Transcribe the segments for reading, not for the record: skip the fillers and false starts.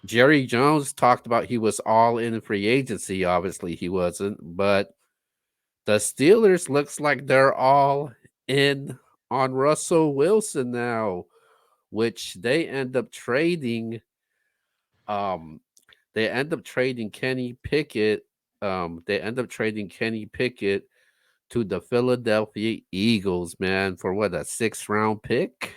Jerry Jones talked about he was all in free agency. Obviously, he wasn't, but the Steelers looks like they're all in on Russell Wilson now, which um they end up trading Kenny Pickett. They end up trading Kenny Pickett to the Philadelphia Eagles, man, for what, a 6th round pick?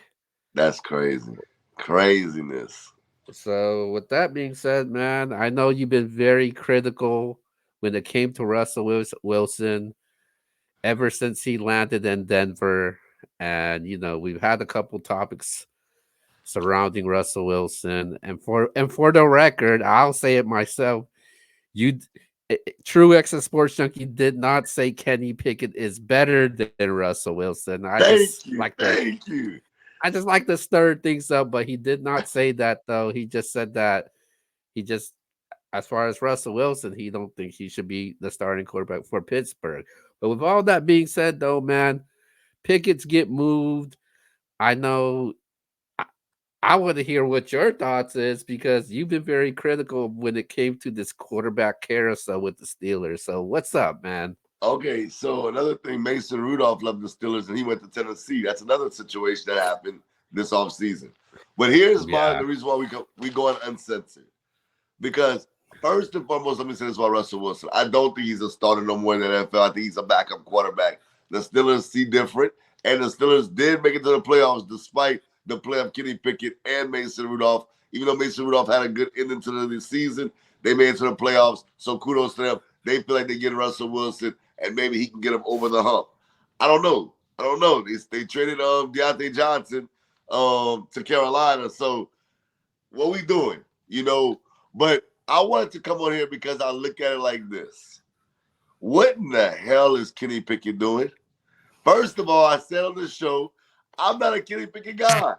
That's crazy. Craziness. So with that being said, man, I know you've been very critical when it came to Wilson ever since he landed in Denver. And we've had a couple topics surrounding Russell Wilson. And for the record, I'll say it myself. You True X and Sports Junkie did not say Kenny Pickett is better than Russell Wilson. Thank you. Thank you. I just like to stir things up, but he did not say that though. He just said that he just as far as Russell Wilson, he don't think he should be the starting quarterback for Pittsburgh. But with all that being said though, man, Pickett's get moved. I know I, I want to hear what your thoughts is because you've been very critical when it came to this quarterback carousel with the Steelers. So what's up, man? Okay, so another thing, Mason Rudolph left the Steelers and he went to Tennessee. That's another situation that happened this offseason. But here's Yeah. the reason why we go on uncensored. Because first and foremost, let me say this about Russell Wilson. I don't think he's a starter no more in the NFL. I think he's a backup quarterback. The Steelers see different, and the Steelers did make it to the playoffs despite the play of Kenny Pickett and Mason Rudolph. Even though Mason Rudolph had a good ending to the season, they made it to the playoffs. So kudos to them. They feel like they get Russell Wilson, and maybe he can get them over the hump. I don't know. I don't know. They traded Deontay Johnson to Carolina. So what we doing? But I wanted to come on here because I look at it like this. What in the hell is Kenny Pickett doing? First of all, I said on the show, I'm not a Kenny Pickett guy.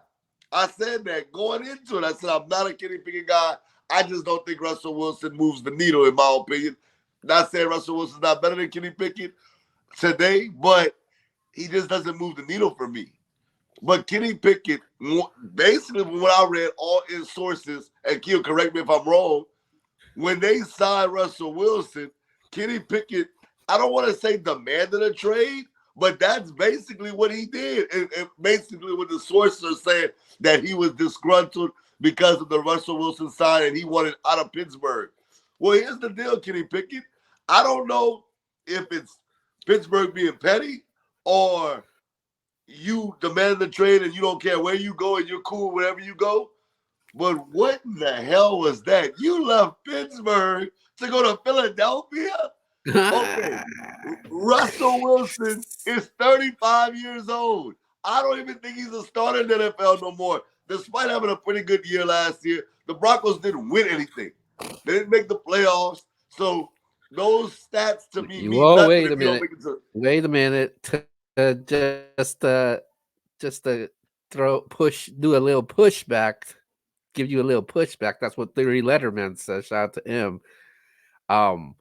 I said that going into it. I said I'm not a Kenny Pickett guy. I just don't think Russell Wilson moves the needle, in my opinion. Not saying Russell Wilson's not better than Kenny Pickett today, but he just doesn't move the needle for me. But Kenny Pickett, basically, from what I read, all in sources, and Keel, correct me if I'm wrong, when they signed Russell Wilson, Kenny Pickett, I don't want to say demanded a trade, but that's basically what he did. And basically what the sources are saying, that he was disgruntled because of the Russell Wilson sign and he wanted out of Pittsburgh. Well, here's the deal, Kenny Pickett. I don't know if it's Pittsburgh being petty or you demanded the trade and you don't care where you go and you're cool wherever you go. But what in the hell was that? You left Pittsburgh to go to Philadelphia? Okay. Russell Wilson is 35 years old. I don't even think he's a starter in the NFL no more. Despite having a pretty good year last year, the Broncos didn't win anything. They didn't make the playoffs. So those stats to me mean Whoa, nothing wait if a you don't minute. make it to. Wait a minute. Just to do a little pushback, give you a little pushback. That's what Theory Letterman says. Shout out to him. Um,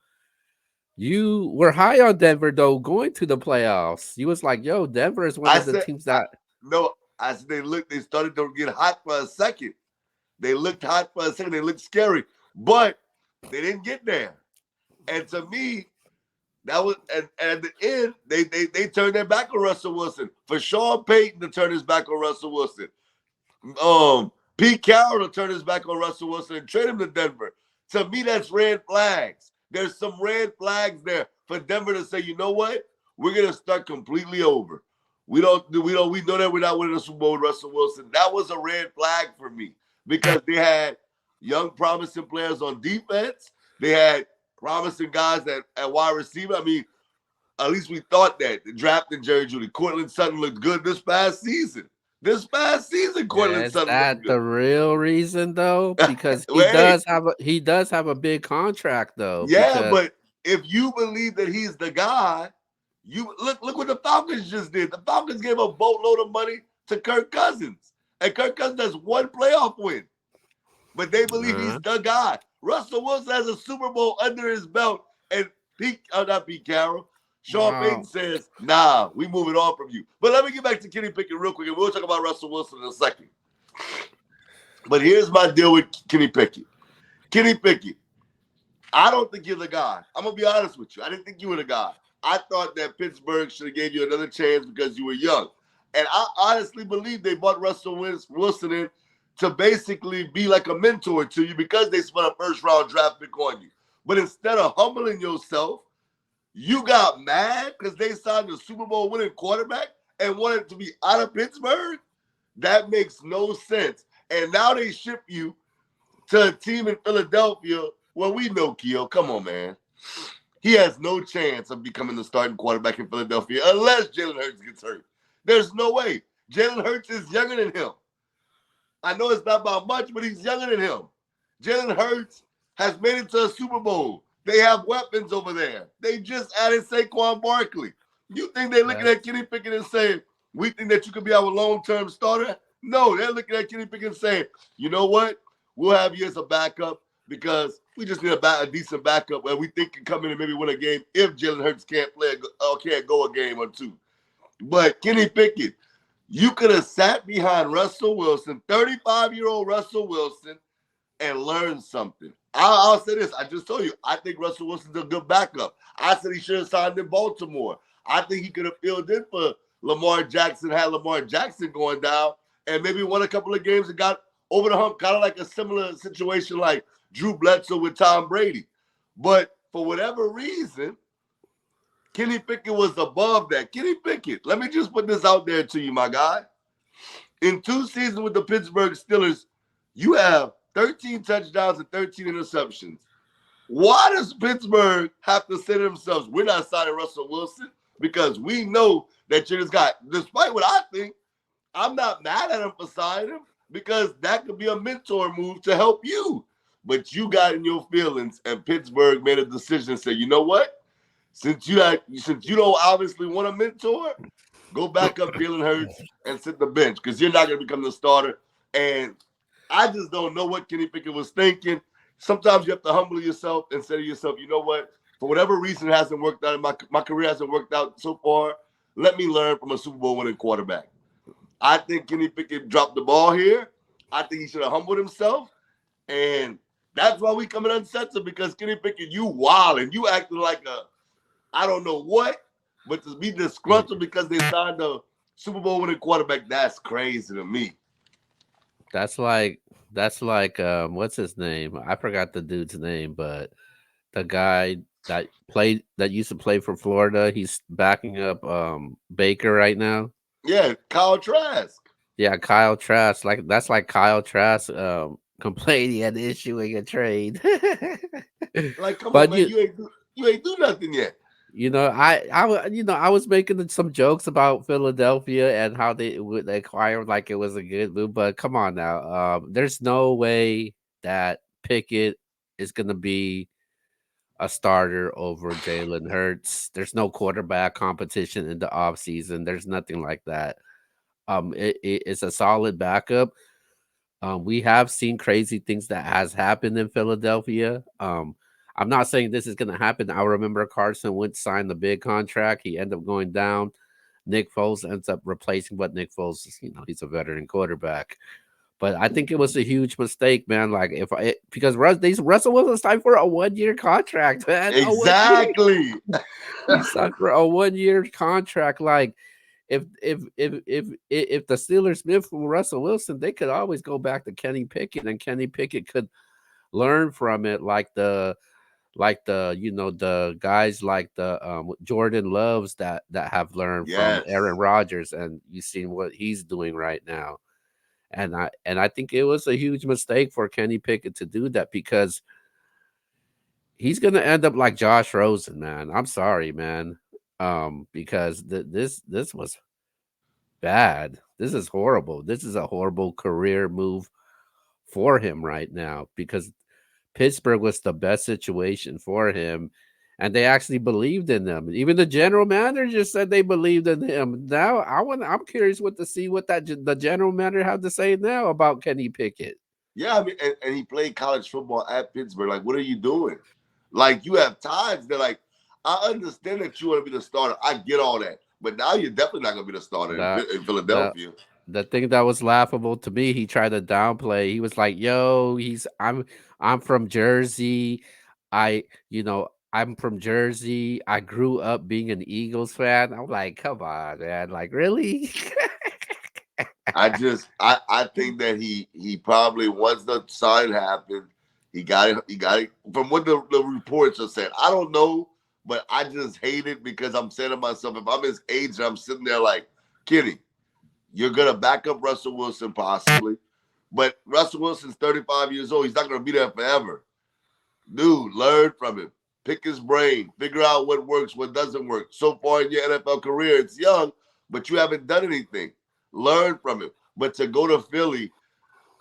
you were high on Denver though, going to the playoffs. You was like, "Yo, Denver is one I of the said, teams that." no, I said they started to get hot for a second. They looked hot for a second. They looked scary, but they didn't get there. And to me, that was and at the end, they turned their back on Russell Wilson. For Sean Payton to turn his back on Russell Wilson. Pete Carroll to turn his back on Russell Wilson and trade him to Denver. To me, that's red flags. There's some red flags there for Denver to say, you know what? We're gonna start completely over. We know that we're not winning the Super Bowl with Russell Wilson. That was a red flag for me because they had young, promising players on defense. They had promising guys at wide receiver. I mean, at least we thought that. The drafting Jerry Judy. Cortland Sutton looked good this past season. Cortland Is Sutton looked that the real reason though? good. Because Wait, he does have a big contract though. yeah, Because but if you believe that he's the guy, you look what the Falcons just did. The Falcons gave a boatload of money to Kirk Cousins, and Kirk Cousins has one playoff win. But they believe he's uh the guy. Russell Wilson has a Super Bowl under his belt, and not Pete Carroll. Sean Payton wow, says, "Nah, we moving on from you." But let me get back to Kenny Pickett real quick, and we'll talk about Russell Wilson in a second. But here's my deal with Kenny Pickett. Kenny Pickett, I don't think you're the guy. I'm going to be honest with you. I didn't think you were the guy. I thought that Pittsburgh should have gave you another chance because you were young. And I honestly believe they brought Russell Wilson in to basically be like a mentor to you because they spent a first-round draft pick on you. But instead of humbling yourself, you got mad because they signed a Super Bowl winning quarterback and wanted to be out of Pittsburgh? That makes no sense. And now they ship you to a team in Philadelphia where we know, Keo, come on, man. He has no chance of becoming the starting quarterback in Philadelphia unless Jalen Hurts gets hurt. There's no way. Jalen Hurts is younger than him. I know it's not about much, but he's younger than him. Jalen Hurts has made it to a Super Bowl. They have weapons over there. They just added Saquon Barkley. You think they're looking at Kenny Pickett and saying, we think that you could be our long-term starter? No, they're looking at Kenny Pickett and saying, you know what? We'll have you as a backup because we just need a decent backup where we think can come in and maybe win a game if Jalen Hurts can't play or can't go a game or two. But Kenny Pickett, you could have sat behind Russell Wilson, 35-year-old Russell Wilson, and learned something. I'll say this. I just told you, I think Russell Wilson's a good backup. I said he should have signed in Baltimore. I think he could have filled in for Lamar Jackson, had Lamar Jackson going down, and maybe won a couple of games and got over the hump, kind of like a similar situation like Drew Bledsoe with Tom Brady. But for whatever reason, Kenny Pickett was above that. Kenny Pickett, let me just put this out there to you, my guy. In 2 seasons with the Pittsburgh Steelers, you have 13 touchdowns and 13 interceptions. Why does Pittsburgh have to say to themselves, we're not signing Russell Wilson? Because we know that you're this guy. Despite what I think, I'm not mad at him for signing him because that could be a mentor move to help you. But you got in your feelings, and Pittsburgh made a decision and said, you know what? Since you don't obviously want a mentor, go back up Jalen Hurts and sit the bench because you're not going to become the starter. And I just don't know what Kenny Pickett was thinking. Sometimes you have to humble yourself and say to yourself, you know what? For whatever reason it hasn't worked out, my career hasn't worked out so far, let me learn from a Super Bowl winning quarterback. I think Kenny Pickett dropped the ball here. I think he should have humbled himself. And that's why we coming uncensored because Kenny Pickett, you wild and you acting like I don't know what, but to be disgruntled because they signed a Super Bowl winning quarterback, that's crazy to me. That's like what's his name? I forgot the dude's name, but the guy that used to play for Florida, he's backing up Baker right now. Yeah, Kyle Trask. Yeah, Kyle Trask. That's like Kyle Trask complaining and issuing a trade. Like, come but on, man, you ain't do nothing yet. I was making some jokes about Philadelphia and how they would acquire like it was a good move, but come on now. There's no way that Pickett is gonna be a starter over Jalen Hurts. There's no quarterback competition in the offseason. There's nothing like that. It's a solid backup. We have seen crazy things that has happened in Philadelphia. I'm not saying this is going to happen. I remember Carson Wentz signed the big contract. He ended up going down. Nick Foles ends up replacing, but Nick Foles, he's a veteran quarterback. But I think it was a huge mistake, man. Like because Russell Wilson signed for a 1-year contract, man. Exactly. He signed for a 1-year contract. Like if the Steelers missed from Russell Wilson, they could always go back to Kenny Pickett, and Kenny Pickett could learn from it, like the guys like the Jordan Loves that have learned from Aaron Rodgers, and you've seen what he's doing right now. And I think it was a huge mistake for Kenny Pickett to do that because he's gonna end up like Josh Rosen, man. I'm sorry, man. Because this was bad. This is horrible. This is a horrible career move for him right now because Pittsburgh was the best situation for him, and they actually believed in them. Even the general manager said they believed in him. Now I'm curious to see what the general manager had to say now about Kenny Pickett. Yeah, I mean, and he played college football at Pittsburgh. Like, what are you doing? Like, you have times that, like, I understand that you want to be the starter. I get all that, but now you're definitely not going to be the starter in Philadelphia. the thing that was laughable to me, he tried to downplay. He was like, "Yo, I'm from Jersey. I, I'm from Jersey. I grew up being an Eagles fan." I'm like, "Come on, man. Like, really?" I think that he probably once the sign happened, he got it from what the reports are saying. I don't know, but I just hate it because I'm saying to myself, if I'm his agent, I'm sitting there like, Kenny, you're gonna back up Russell Wilson possibly, but Russell Wilson's 35 years old. He's not gonna be there forever. Dude, learn from him. Pick his brain. Figure out what works, what doesn't work. So far in your NFL career, it's young, but you haven't done anything. Learn from him. But to go to Philly,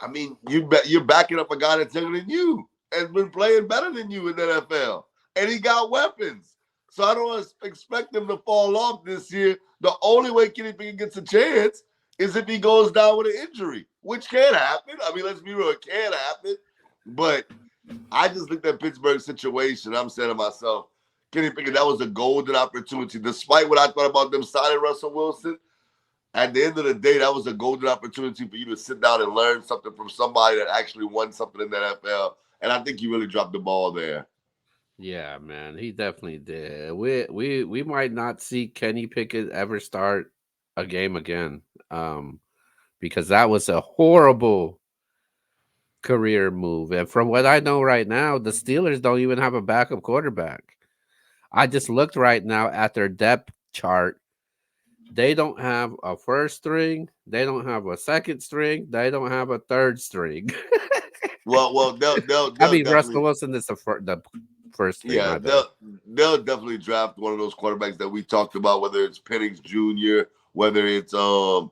I mean, you're backing up a guy that's younger than you and been playing better than you in the NFL, and he got weapons. So I don't expect him to fall off this year. The only way Kenny Pickett gets a chance is if he goes down with an injury, which can happen. I mean, let's be real, it can happen. But I just looked at Pittsburgh's situation. I'm saying to myself, Kenny Pickett, that was a golden opportunity. Despite what I thought about them signing Russell Wilson, at the end of the day, that was a golden opportunity for you to sit down and learn something from somebody that actually won something in the NFL. And I think you really dropped the ball there. Yeah, man, he definitely did. We might not see Kenny Pickett ever start a game again, because that was a horrible career move. And from what I know right now, the Steelers don't even have a backup quarterback. I just looked right now at their depth chart. They don't have a first string. They don't have a second string. They don't have a third string. Well, they'll I they'll mean, Russell definitely, Wilson is the first string. yeah, My bad. they'll definitely draft one of those quarterbacks that we talked about, whether it's Penix Jr., whether it's Joe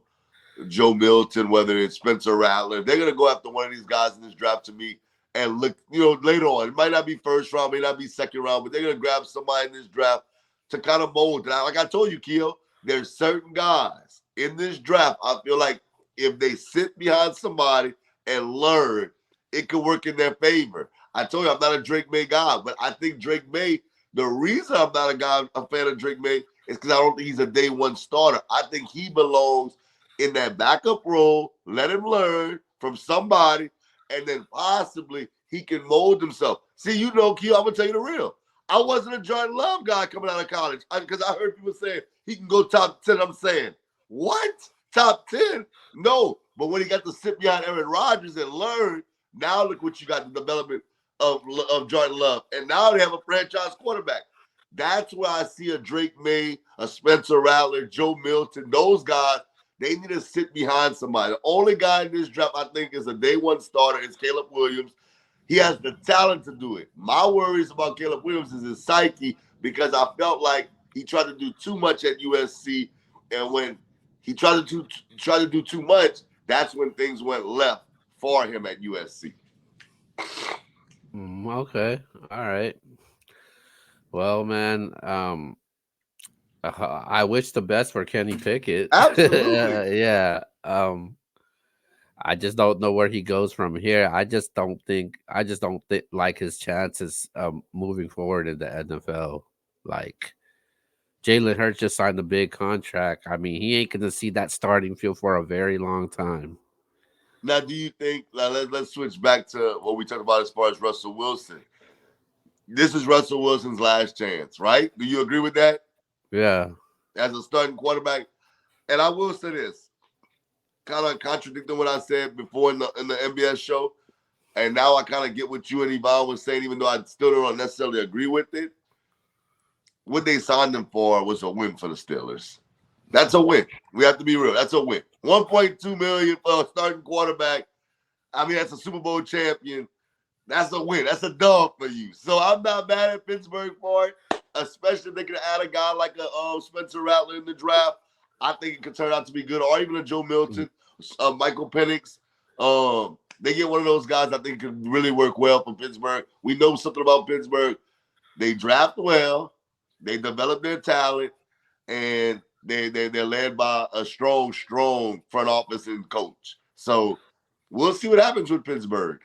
Milton, whether it's Spencer Rattler. They're gonna go after one of these guys in this draft to me and look, later on. It might not be first round, may not be second round, but they're gonna grab somebody in this draft to kind of mold. And like I told you, Keo, there's certain guys in this draft. I feel like if they sit behind somebody and learn, it could work in their favor. I told you I'm not a Drake May guy, but I think Drake May. The reason I'm not a fan of Drake May is because I don't think he's a day one starter. I think he belongs in that backup role, let him learn from somebody, and then possibly he can mold himself. See, Q, I'm gonna tell you the real. I wasn't a Jordan Love guy coming out of college because I heard people saying he can go top 10. I'm saying, what? Top 10? No. But when he got to sit behind Aaron Rodgers and learn, now look what you got, the development of Jordan Love. And now they have a franchise quarterback. That's where I see a Drake May, a Spencer Rattler, Joe Milton, those guys. They need to sit behind somebody. The only guy in this draft I think is a day one starter is Caleb Williams. He has the talent to do it. My worries about Caleb Williams is his psyche because I felt like he tried to do too much at USC, and when he tried to do too much, that's when things went left for him at USC. Okay. All right. Well, man, I wish the best for Kenny Pickett. Absolutely. Yeah. I just don't know where he goes from here. I just don't think like his chances moving forward in the NFL. Like Jalen Hurts just signed a big contract. I mean, he ain't gonna see that starting field for a very long time. Now, do you think, let's switch back to what we talked about as far as Russell Wilson? This is Russell Wilson's last chance, right? Do you agree with that? Yeah. As a starting quarterback. And I will say this, kind of contradicting what I said before in the MBS show. And now I kind of get what you and Yvonne was saying, even though I still don't necessarily agree with it. What they signed him for was a win for the Steelers. That's a win. We have to be real. That's a win. 1.2 million for a starting quarterback. I mean, that's a Super Bowl champion. That's a win. That's a dub for you. So I'm not mad at Pittsburgh for it, especially if they can add a guy like a Spencer Rattler in the draft. I think it could turn out to be good, or even a Joe Milton, Michael Penix. They get one of those guys I think could really work well for Pittsburgh. We know something about Pittsburgh. They draft well, they develop their talent, and they're led by a strong front office and coach. So we'll see what happens with Pittsburgh.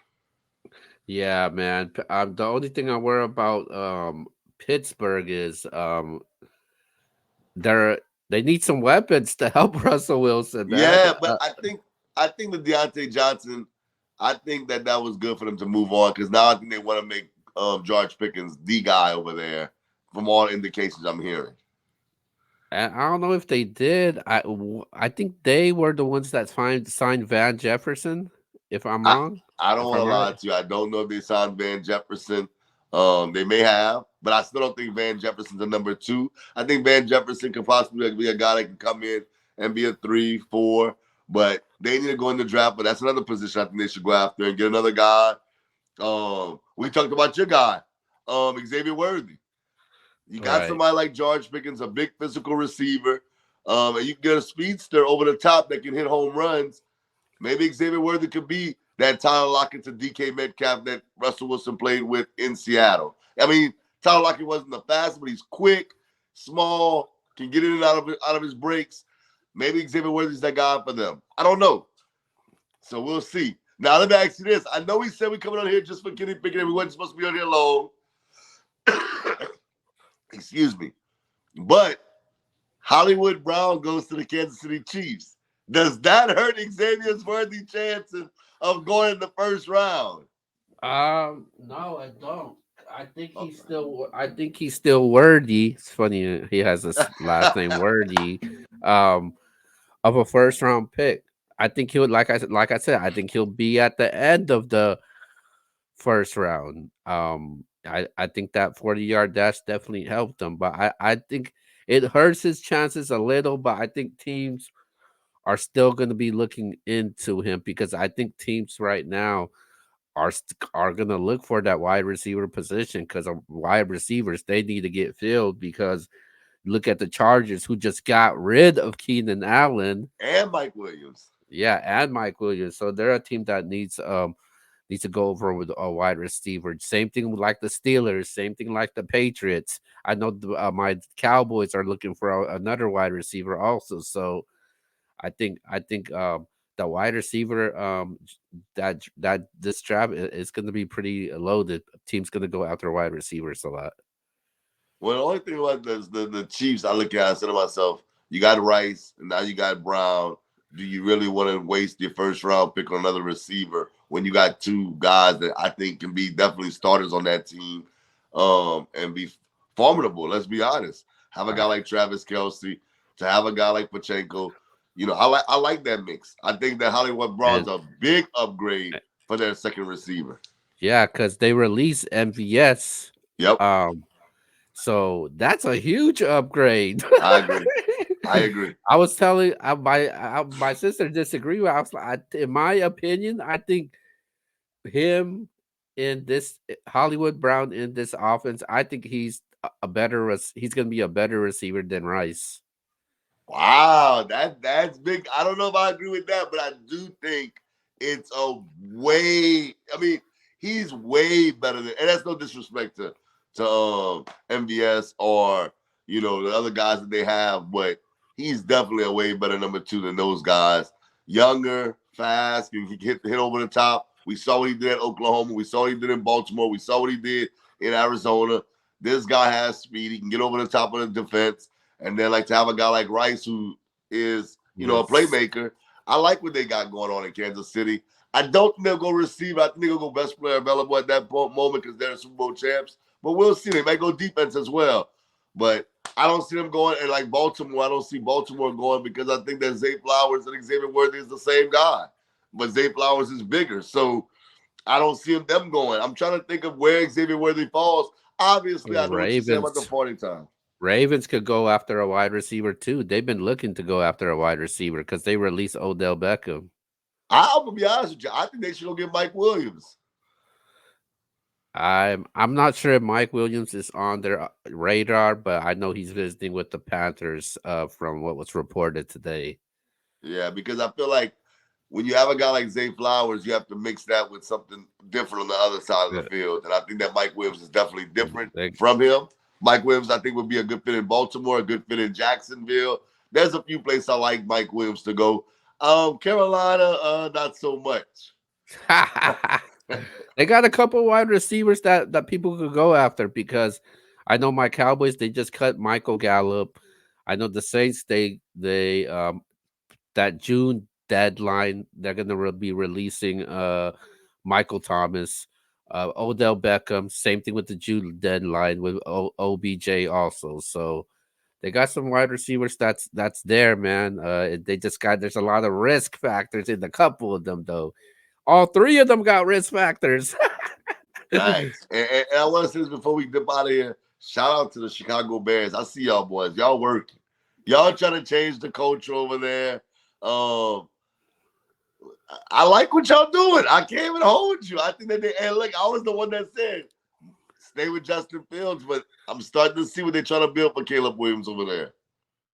Yeah, man. The only thing I worry about Pittsburgh is they're They need some weapons to help Russell Wilson, man. Yeah, but I think the Deontay Johnson, I think that was good for them to move on because now I think they want to make George Pickens the guy over there. From all indications I'm hearing, And I don't know if they did. I think they were the ones that signed Van Jefferson. If I'm I wrong, I don't if want to I'm right, lie to you. I don't know if they signed Van Jefferson. They may have, but I still don't think Van Jefferson's a number two. I think Van Jefferson could possibly be a guy that can come in and be a 3, 4. But they need to go in the draft. But that's another position I think they should go after and get another guy. We talked about your guy, Xavier Worthy. You got right. somebody like George Pickens, a big physical receiver, and you can get a speedster over the top that can hit home runs. Maybe Xavier Worthy could be that Tyler Lockett to DK Metcalf that Russell Wilson played with in Seattle. I mean, Tyler Lockett wasn't the fastest, but he's quick, small, can get in and out of his breaks. Maybe Xavier Worthy's that guy for them. I don't know. So we'll see. Now let me ask you this. I know we said we coming on here just for Kenny Pickett and we wasn't supposed to be on here long. Excuse me. But Hollywood Brown goes to the Kansas City Chiefs. Does that hurt Xavier's worthy chances of going in the first round? No, I don't. I think Oh, he's still. I think he's still worthy. It's funny he has this last name worthy, um, of a first round pick. I think he'll like I said. I think he'll be at the end of the first round. I think that 40-yard dash definitely helped him, but I think it hurts his chances a little. But I think teams are still going to be looking into him because I think teams right now are gonna look for that wide receiver position because of wide receivers they need to get filled because look at the Chargers who just got rid of Keenan Allen, and Mike Williams. yeah, and Mike Williams. So they're a team that needs to go over with a wide receiver. Same thing with like the Steelers, same thing like the Patriots. I know my Cowboys are looking for another wide receiver also. So I think the wide receiver that this draft is going to be pretty loaded. Team's going to go after wide receivers a lot. Well, the only thing about the Chiefs, I look at, I said to myself, you got Rice, and now you got Brown. Do you really want to waste your first round pick on another receiver when you got two guys that I think can be definitely starters on that team, and be formidable? Let's be honest. Have a guy Right. like Travis Kelsey, to have a guy like Pachenko. I like that mix. I think that Hollywood Brown's And a big upgrade for their second receiver. yeah, because they released MVS. Yep, Um, so that's a huge upgrade. I agree. I agree. I was telling my sister disagreed with. I was like, in my opinion, I think him in this Hollywood Brown in this offense, I think he's he's going to be a better receiver than Rice. Wow, that's big. I don't know if I agree with that, but I do think it's a way. I mean, he's way better than, and that's no disrespect to MVS or the other guys that they have, but he's definitely a way better number two than those guys. Younger, fast, can hit over the top. We saw what he did at Oklahoma. We saw what he did in Baltimore. We saw what he did in Arizona. This guy has speed. He can get over the top of the defense. And then like to have a guy like Rice who is, a Yes. playmaker. I like what they got going on in Kansas City. I don't think they'll go receive. I think they'll go best player available at that moment because they're Super Bowl champs. But we'll see. They might go defense as well. But I don't see them going. And like Baltimore, I don't see Baltimore going because I think that Zay Flowers and Xavier Worthy is the same guy. But Zay Flowers is bigger. So I don't see them going. I'm trying to think of where Xavier Worthy falls. Obviously, I know what you said about the Ravens. 40 time. Ravens could go after a wide receiver too. They've been looking to go after a wide receiver because they released Odell Beckham. I'm gonna be honest with you. I think they should go get Mike Williams. I'm not sure if Mike Williams is on their radar, but I know he's visiting with the Panthers. From what was reported today. Yeah, because I feel like when you have a guy like Zay Flowers, you have to mix that with something different on the other side of the Yeah. field. And I think that Mike Williams is definitely different They- from him. Mike Williams, I think, would be a good fit in Baltimore, a good fit in Jacksonville. There's a few places I like Mike Williams to go. Carolina, not so much. they got a couple wide receivers that people could go after because I know my Cowboys they just cut Michael Gallup. I know the Saints. They that June deadline, they're gonna be releasing Michael Thomas, Odell Beckham. Same thing with the June deadline with OBJ also. So they got some wide receivers that's there, man. They just got there's a lot of risk factors in a couple of them though. All three of them got risk factors. Thanks. And I want to say this before we dip out of here. Shout out to the Chicago Bears. I see y'all boys. Y'all working. Y'all trying to change the culture over there. Um, I like what y'all doing. I can't even hold you. I think that they, and look, I was the one that said stay with Justin Fields, but I'm starting to see what they're trying to build for Caleb Williams over there.